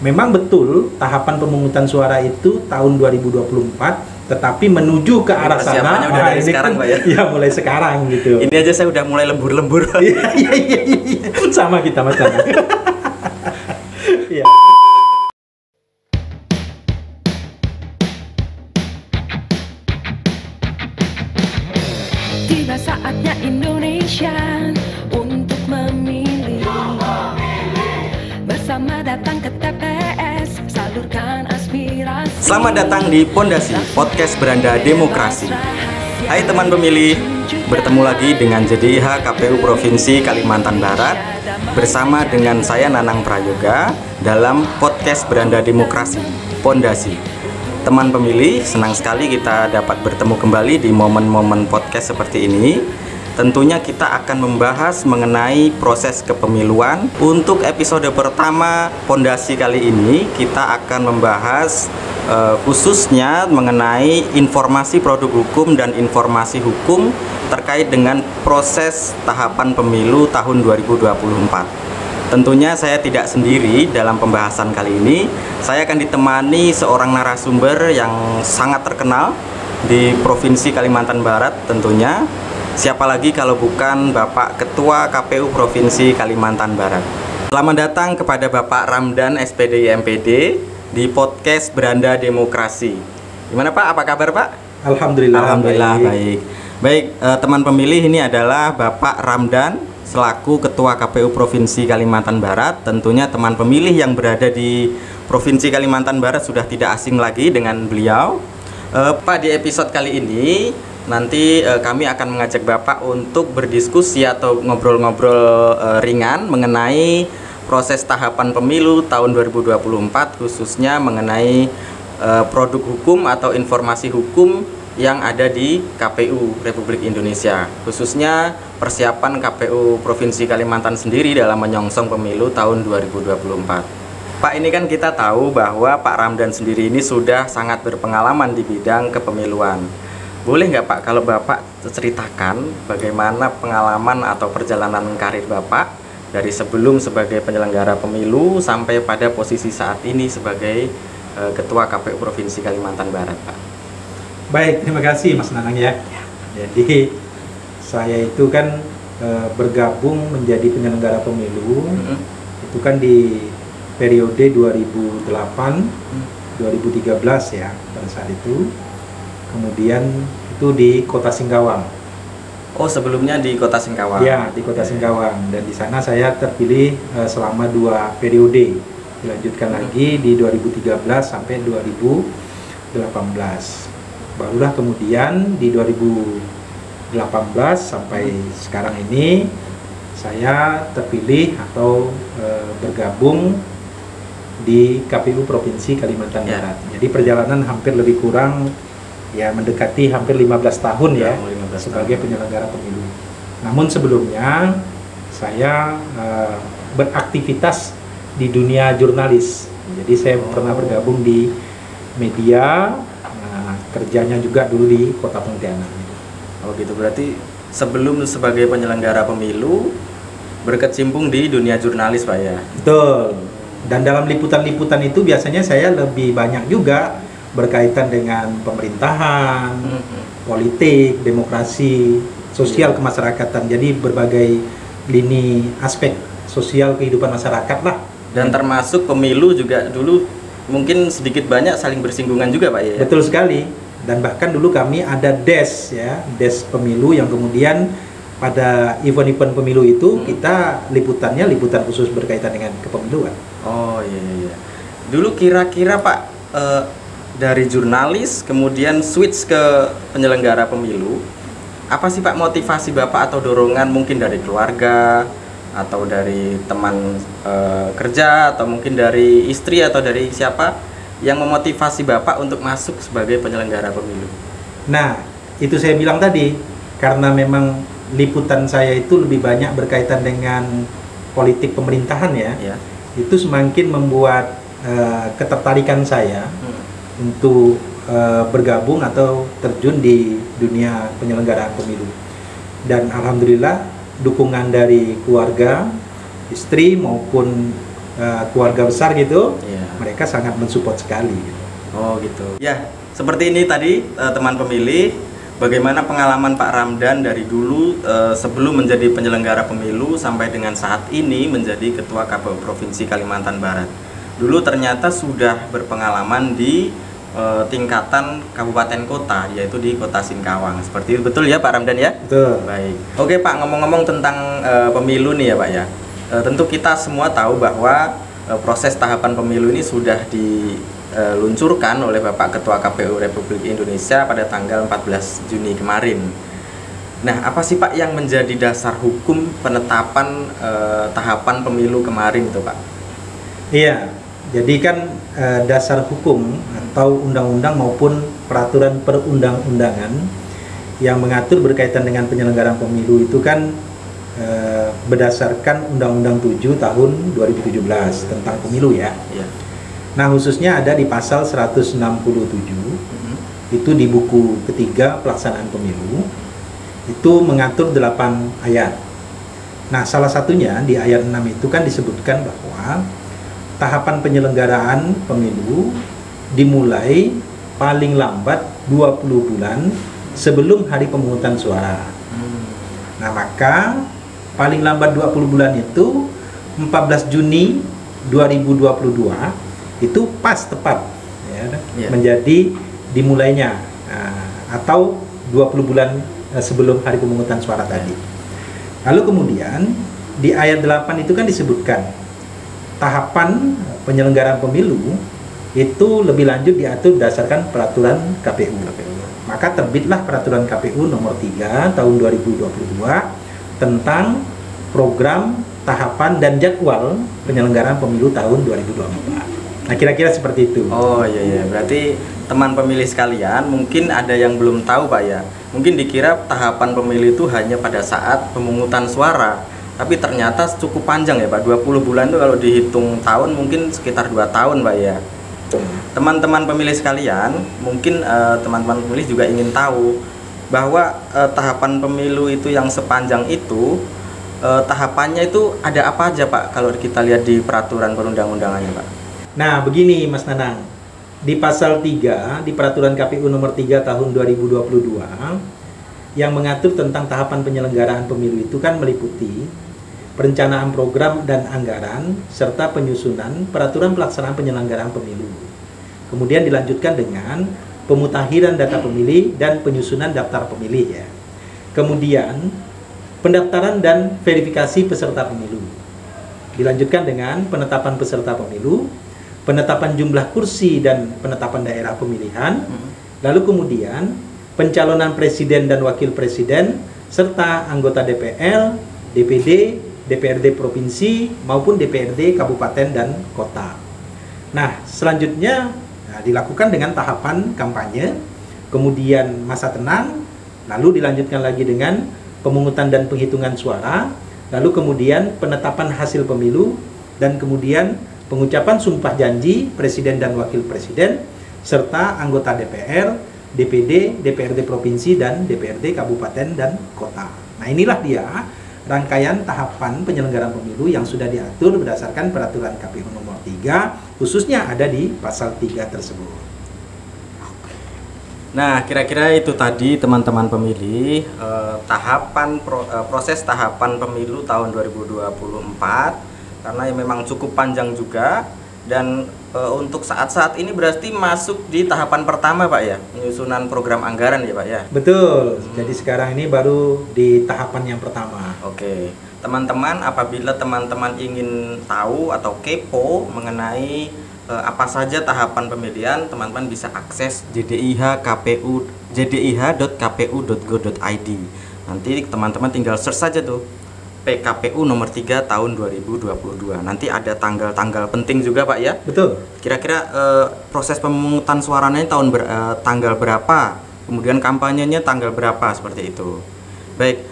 memang betul tahapan pemungutan suara itu tahun 2024, tetapi menuju ke arah sana. Persiapannya udah dari sekarang, Pak ya? Iya, mulai sekarang gitu. Ini aja saya udah mulai lembur-lembur. Iya. Sama kita Mas Nana. Iya. Tiba saatnya Indonesia untuk memilih. Bersama datang ke TPS, salurkan aspirasi. Selamat datang di Pondasi, podcast beranda demokrasi. Hai teman pemilih, bertemu lagi dengan JDIH KPU Provinsi Kalimantan Barat bersama dengan saya Nanang Prayoga dalam podcast beranda demokrasi, Pondasi. Teman pemilih, senang sekali kita dapat bertemu kembali di momen-momen podcast seperti ini. Tentunya kita akan membahas mengenai proses kepemiluan. Untuk episode pertama Pondasi kali ini kita akan membahas khususnya mengenai informasi produk hukum dan informasi hukum terkait dengan proses tahapan pemilu tahun 2024. Tentunya saya tidak sendiri dalam pembahasan kali ini. Saya akan ditemani seorang narasumber yang sangat terkenal di Provinsi Kalimantan Barat tentunya. Siapa lagi kalau bukan Bapak Ketua KPU Provinsi Kalimantan Barat. Selamat datang kepada Bapak Ramdan SPD MPD di podcast Beranda Demokrasi. Gimana Pak? Apa kabar Pak? Alhamdulillah baik. Baik, teman pemilih, ini adalah Bapak Ramdan selaku Ketua KPU Provinsi Kalimantan Barat. Tentunya teman pemilih yang berada di Provinsi Kalimantan Barat sudah tidak asing lagi dengan beliau. Pak, di episode kali ini nanti kami akan mengajak Bapak untuk berdiskusi atau ngobrol-ngobrol ringan mengenai proses tahapan pemilu tahun 2024, khususnya mengenai produk hukum atau informasi hukum yang ada di KPU Republik Indonesia, khususnya persiapan KPU Provinsi Kalimantan sendiri dalam menyongsong pemilu tahun 2024. Pak, ini kan kita tahu bahwa Pak Ramdan sendiri ini sudah sangat berpengalaman di bidang kepemiluan. Boleh nggak Pak kalau Bapak ceritakan bagaimana pengalaman atau perjalanan karir Bapak dari sebelum sebagai penyelenggara pemilu sampai pada posisi saat ini sebagai Ketua KPU Provinsi Kalimantan Barat, Pak? Baik, terima kasih Mas Nanang ya. Jadi saya itu kan bergabung menjadi penyelenggara pemilu itu kan di periode 2008-2013 ya pada saat itu. Kemudian itu di Kota Singkawang. Oh, sebelumnya di Kota Singkawang? Ya, di Kota Singkawang. Dan di sana saya terpilih selama 2 periode. Dilanjutkan lagi di 2013 sampai 2018. Barulah kemudian di 2018 sampai sekarang ini saya terpilih atau bergabung di KPU Provinsi Kalimantan Barat. Jadi perjalanan hampir lebih kurang ya mendekati hampir 15 tahun ya 15 sebagai penyelenggara pemilu. Namun sebelumnya saya beraktivitas di dunia jurnalis. Jadi saya pernah bergabung di media, kerjanya juga dulu di Kota Pontianak. Oh gitu, berarti sebelum sebagai penyelenggara pemilu berkecimpung di dunia jurnalis Pak ya? Betul. Dan dalam liputan-liputan itu biasanya saya lebih banyak juga berkaitan dengan pemerintahan, politik, demokrasi, sosial kemasyarakatan. Jadi berbagai lini aspek sosial kehidupan masyarakat lah. Dan termasuk pemilu juga dulu mungkin sedikit banyak saling bersinggungan juga Pak ya? Betul sekali. Dan bahkan dulu kami ada des ya, des pemilu yang kemudian pada event-event pemilu itu kita liputannya liputan khusus berkaitan dengan kepemiluan. Oh iya. Dulu kira-kira Pak dari jurnalis kemudian switch ke penyelenggara pemilu, apa sih Pak motivasi Bapak atau dorongan mungkin dari keluarga atau dari teman kerja atau mungkin dari istri atau dari siapa yang memotivasi Bapak untuk masuk sebagai penyelenggara pemilu? Nah, itu saya bilang tadi, karena memang liputan saya itu lebih banyak berkaitan dengan politik pemerintahan ya. Itu semakin membuat ketertarikan saya untuk bergabung atau terjun di dunia penyelenggaraan pemilu. Dan alhamdulillah dukungan dari keluarga, istri maupun keluarga besar gitu mereka sangat mensupport sekali. Oh gitu. Ya, seperti ini tadi teman pemilih, bagaimana pengalaman Pak Ramdan dari dulu sebelum menjadi penyelenggara pemilu sampai dengan saat ini menjadi Ketua KPU Provinsi Kalimantan Barat. Dulu ternyata sudah berpengalaman di tingkatan kabupaten kota, yaitu di Kota Singkawang. Seperti itu, betul ya Pak Ramdan ya? Betul. Baik. Oke Pak, ngomong-ngomong tentang pemilu nih ya Pak ya. Tentu kita semua tahu bahwa proses tahapan pemilu ini sudah diluncurkan oleh Bapak Ketua KPU Republik Indonesia pada tanggal 14 Juni kemarin. Nah, apa sih Pak yang menjadi dasar hukum penetapan tahapan pemilu kemarin itu Pak? Iya, jadi kan dasar hukum atau undang-undang maupun peraturan perundang-undangan yang mengatur berkaitan dengan penyelenggaraan pemilu itu kan berdasarkan Undang-Undang 7 tahun 2017 tentang pemilu ya. Iya. Nah, khususnya ada di pasal 167 itu di buku ketiga pelaksanaan pemilu itu mengatur 8 ayat. Nah, salah satunya di ayat 6 itu kan disebutkan bahwa tahapan penyelenggaraan pemilu dimulai paling lambat 20 bulan sebelum hari pemungutan suara. Nah, maka paling lambat 20 bulan itu 14 Juni 2022 itu pas tepat ya, menjadi dimulainya atau 20 bulan sebelum hari pemungutan suara tadi. Lalu kemudian di ayat 8 itu kan disebutkan tahapan penyelenggaraan pemilu itu lebih lanjut diatur berdasarkan peraturan KPU. Maka terbitlah peraturan KPU nomor 3 tahun 2022 tentang program, tahapan, dan jadwal penyelenggaraan pemilu tahun 2024. Nah, kira-kira seperti itu. Oh iya, berarti teman pemilih sekalian mungkin ada yang belum tahu Pak ya. Mungkin dikira tahapan pemilu itu hanya pada saat pemungutan suara. Tapi ternyata cukup panjang ya Pak, 20 bulan itu kalau dihitung tahun mungkin sekitar 2 tahun Pak ya. Teman-teman pemilih sekalian, mungkin teman-teman pemilih juga ingin tahu bahwa tahapan pemilu itu yang sepanjang itu, tahapannya itu ada apa aja Pak kalau kita lihat di peraturan perundang-undangannya Pak? Nah, begini Mas Nanang, di pasal 3 di peraturan KPU nomor 3 tahun 2022 yang mengatur tentang tahapan penyelenggaraan pemilu itu kan meliputi perencanaan program dan anggaran serta penyusunan peraturan pelaksanaan penyelenggaraan pemilu. Kemudian dilanjutkan dengan pemutakhiran data pemilih dan penyusunan daftar pemilih ya. Kemudian pendaftaran dan verifikasi peserta pemilu. Dilanjutkan dengan penetapan peserta pemilu, penetapan jumlah kursi dan penetapan daerah pemilihan. Lalu kemudian pencalonan presiden dan wakil presiden, serta anggota DPR, DPD, DPRD provinsi, maupun DPRD kabupaten dan kota. Nah, selanjutnya dilakukan dengan tahapan kampanye, kemudian masa tenang, lalu dilanjutkan lagi dengan pemungutan dan penghitungan suara, lalu kemudian penetapan hasil pemilu, dan kemudian pengucapan sumpah janji presiden dan wakil presiden, serta anggota DPR, DPD, DPRD provinsi, dan DPRD kabupaten dan kota. Nah, inilah dia rangkaian tahapan penyelenggaraan pemilu yang sudah diatur berdasarkan peraturan KPU nomor 3, khususnya ada di pasal 3 tersebut. Nah, kira-kira itu tadi teman-teman pemilih proses tahapan pemilu tahun 2024, karena memang cukup panjang juga. Dan untuk saat-saat ini berarti masuk di tahapan pertama Pak ya, penyusunan program anggaran ya Pak ya? Betul, jadi sekarang ini baru di tahapan yang pertama. Oke, teman-teman, apabila teman-teman ingin tahu atau kepo mengenai apa saja tahapan pemilihan, teman-teman bisa akses jdih.kpu.go.id. Nanti teman-teman tinggal search saja tuh PKPU nomor 3 tahun 2022. Nanti ada tanggal-tanggal penting juga Pak ya? Betul. Kira-kira proses pemungutan suaranya tanggal berapa? Kemudian kampanyenya tanggal berapa, seperti itu. Baik,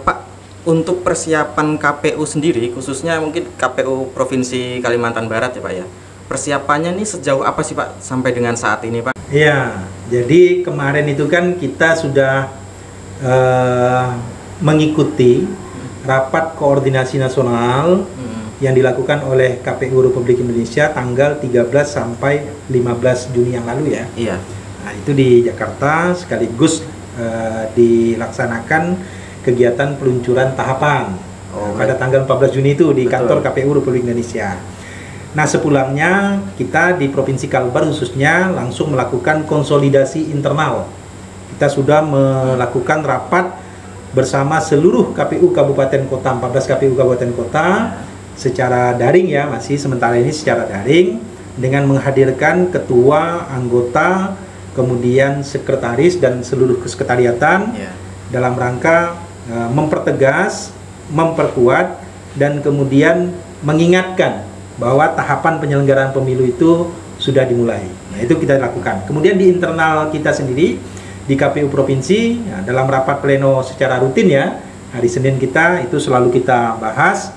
Pak, untuk persiapan KPU sendiri, khususnya mungkin KPU Provinsi Kalimantan Barat ya Pak ya, persiapannya nih sejauh apa sih Pak sampai dengan saat ini Pak? Iya, jadi kemarin itu kan kita sudah mengikuti rapat koordinasi nasional yang dilakukan oleh KPU Republik Indonesia tanggal 13 sampai 15 Juni yang lalu ya. Iya. Nah, itu di Jakarta sekaligus dilaksanakan kegiatan peluncuran tahapan pada tanggal 14 Juni itu di kantor KPU Republik Indonesia. Nah, sepulangnya kita di Provinsi Kalbar khususnya langsung melakukan konsolidasi internal. Kita sudah melakukan rapat bersama seluruh KPU Kabupaten Kota, 14 KPU Kabupaten Kota secara daring ya, masih sementara ini secara daring dengan menghadirkan ketua, anggota, kemudian sekretaris dan seluruh kesekretariatan dalam rangka mempertegas, memperkuat dan kemudian mengingatkan bahwa tahapan penyelenggaraan pemilu itu sudah dimulai. Nah, itu kita lakukan. Kemudian di internal kita sendiri di KPU provinsi dalam rapat pleno secara rutin ya, hari Senin kita itu selalu kita bahas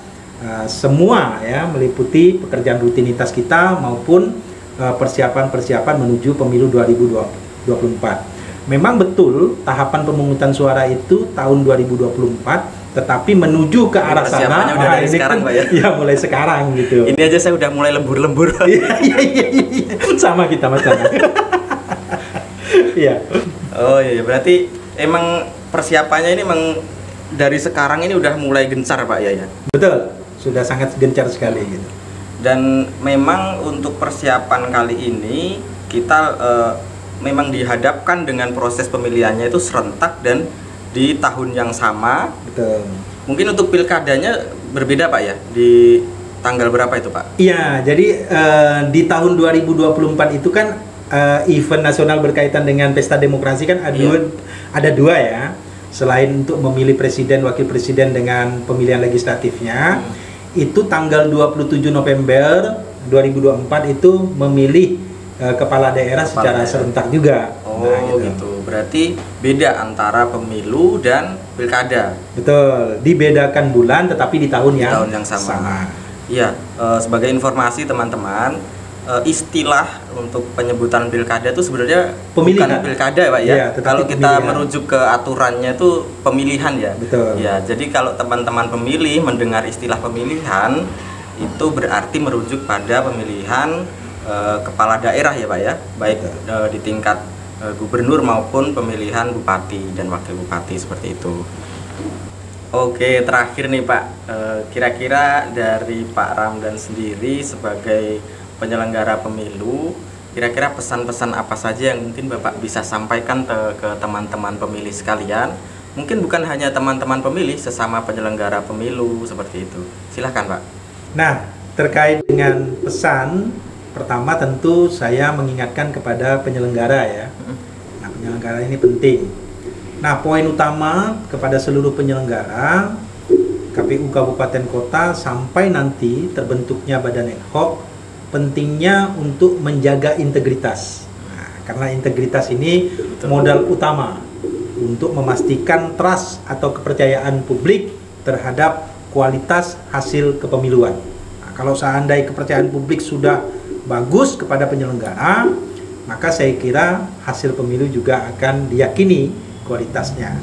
semua ya, meliputi pekerjaan rutinitas kita maupun persiapan-persiapan menuju pemilu 2024. Memang betul tahapan pemungutan suara itu tahun 2024, tetapi menuju ke arah sana udah dari sekarang, Pak ya. Ya, mulai sekarang gitu. Ini aja saya udah mulai lembur-lembur. Iya. Sama kita Mas Tana. Iya. Oh iya, berarti emang persiapannya ini emang dari sekarang ini udah mulai gencar Pak ya? Betul, sudah sangat gencar sekali gitu. Dan memang untuk persiapan kali ini kita memang dihadapkan dengan proses pemilihannya itu serentak dan di tahun yang sama. Betul. Mungkin untuk pilkadanya berbeda Pak ya? Di tanggal berapa itu Pak? Iya, jadi di tahun 2024 itu kan event nasional berkaitan dengan pesta demokrasi kan ada dua ya. Selain untuk memilih presiden, wakil presiden dengan pemilihan legislatifnya, itu tanggal 27 November 2024 itu memilih kepala daerah secara serentak juga. Oh gitu. Berarti beda antara pemilu dan pilkada. Betul, dibedakan bulan tetapi di tahun yang sama. Iya, sebagai informasi teman-teman, istilah untuk penyebutan pilkada itu sebenarnya bukan pilkada Pak ya. Iya, kalau kita merujuk ke aturannya itu pemilihan ya. Betul. Ya, jadi kalau teman-teman pemilih mendengar istilah pemilihan itu berarti merujuk pada pemilihan kepala daerah ya Pak ya, baik di tingkat gubernur maupun pemilihan bupati dan wakil bupati seperti itu. Oke, terakhir nih Pak, kira-kira dari Pak Ramdan sendiri sebagai penyelenggara pemilu, kira-kira pesan-pesan apa saja yang mungkin Bapak bisa sampaikan ke teman-teman pemilih sekalian? Mungkin bukan hanya teman-teman pemilih, sesama penyelenggara pemilu seperti itu. Silahkan Pak. Nah, terkait dengan pesan, pertama tentu saya mengingatkan kepada penyelenggara ya. Nah, penyelenggara ini penting. Nah, poin utama kepada seluruh penyelenggara KPU Kabupaten Kota sampai nanti terbentuknya badan ad hoc, pentingnya untuk menjaga integritas. Nah, karena integritas ini modal utama untuk memastikan trust atau kepercayaan publik terhadap kualitas hasil kepemiluan. Nah, kalau seandainya kepercayaan publik sudah bagus kepada penyelenggara, maka saya kira hasil pemilu juga akan diyakini kualitasnya.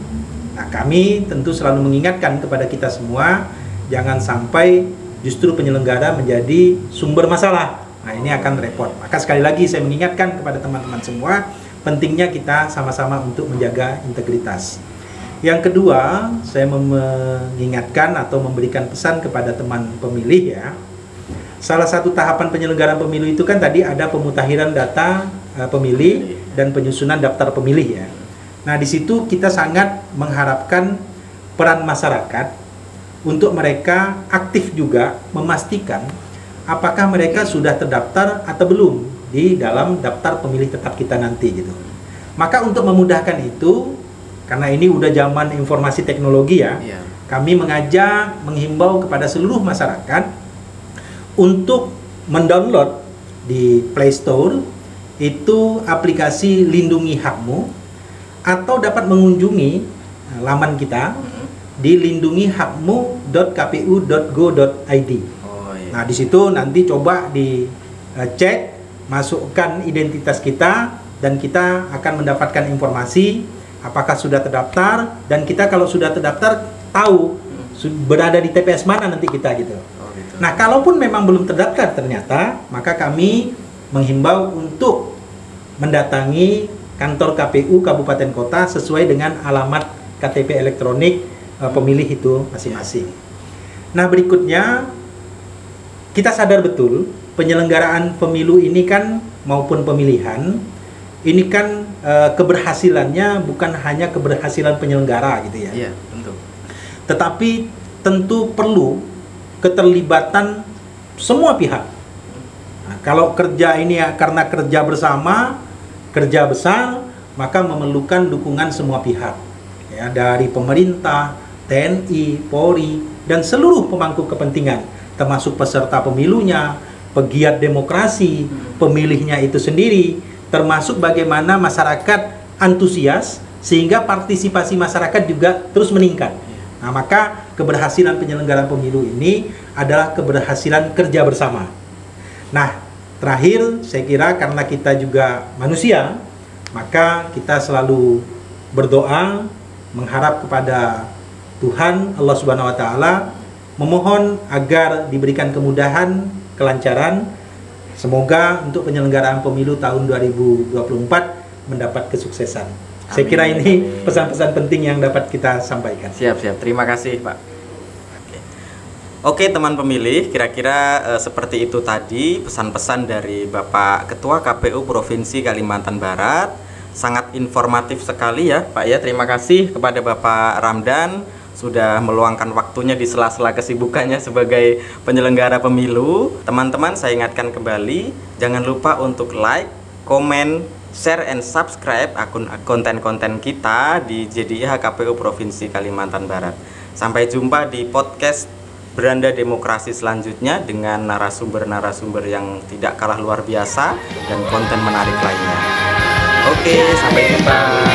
Nah, kami tentu selalu mengingatkan kepada kita semua, jangan sampai justru penyelenggara menjadi sumber masalah. Nah, ini akan repot. Maka sekali lagi saya mengingatkan kepada teman-teman semua, pentingnya kita sama-sama untuk menjaga integritas. Yang kedua, saya mengingatkan atau memberikan pesan kepada teman pemilih ya. Salah satu tahapan penyelenggaraan pemilu itu kan tadi ada pemutakhiran data pemilih dan penyusunan daftar pemilih ya. Nah, di situ kita sangat mengharapkan peran masyarakat untuk mereka aktif juga memastikan apakah mereka sudah terdaftar atau belum di dalam daftar pemilih tetap kita nanti gitu. Maka untuk memudahkan itu, karena ini udah zaman informasi teknologi ya, kami menghimbau kepada seluruh masyarakat untuk mendownload di Play Store itu aplikasi Lindungi Hakmu, atau dapat mengunjungi laman kita di lindungihakmu.kpu.go.id. Nah, di situ nanti coba dicek, masukkan identitas kita, dan kita akan mendapatkan informasi apakah sudah terdaftar, dan kita kalau sudah terdaftar tahu berada di TPS mana nanti kita gitu. Nah, kalaupun memang belum terdaftar ternyata, maka kami menghimbau untuk mendatangi kantor KPU Kabupaten Kota sesuai dengan alamat KTP elektronik pemilih itu masing-masing. Nah, berikutnya kita sadar betul penyelenggaraan pemilu ini kan maupun pemilihan ini kan keberhasilannya bukan hanya keberhasilan penyelenggara gitu ya. Iya, tentu. Tetapi tentu perlu keterlibatan semua pihak. Nah, kalau kerja ini ya karena kerja bersama, kerja besar, maka memerlukan dukungan semua pihak. Ya, dari pemerintah, TNI, Polri, dan seluruh pemangku kepentingan, termasuk peserta pemilunya, pegiat demokrasi, pemilihnya itu sendiri, termasuk bagaimana masyarakat antusias sehingga partisipasi masyarakat juga terus meningkat. Nah, maka keberhasilan penyelenggaraan pemilu ini adalah keberhasilan kerja bersama. Nah, terakhir saya kira karena kita juga manusia, maka kita selalu berdoa mengharap kepada Tuhan Allah Subhanahu wa taala, memohon agar diberikan kemudahan, kelancaran. Semoga untuk penyelenggaraan pemilu tahun 2024 mendapat kesuksesan. Amin. Saya kira ini pesan-pesan penting yang dapat kita sampaikan. Siap. Terima kasih, Pak. Oke, teman pemilih, kira-kira seperti itu tadi pesan-pesan dari Bapak Ketua KPU Provinsi Kalimantan Barat. Sangat informatif sekali ya, Pak ya. Terima kasih kepada Bapak Ramdan sudah meluangkan waktunya di sela-sela kesibukannya sebagai penyelenggara pemilu. Teman-teman, saya ingatkan kembali, jangan lupa untuk like, komen, share, and subscribe akun konten-konten kita di JDIH KPU Provinsi Kalimantan Barat. Sampai jumpa di podcast Beranda Demokrasi selanjutnya dengan narasumber-narasumber yang tidak kalah luar biasa dan konten menarik lainnya. Oke, sampai jumpa.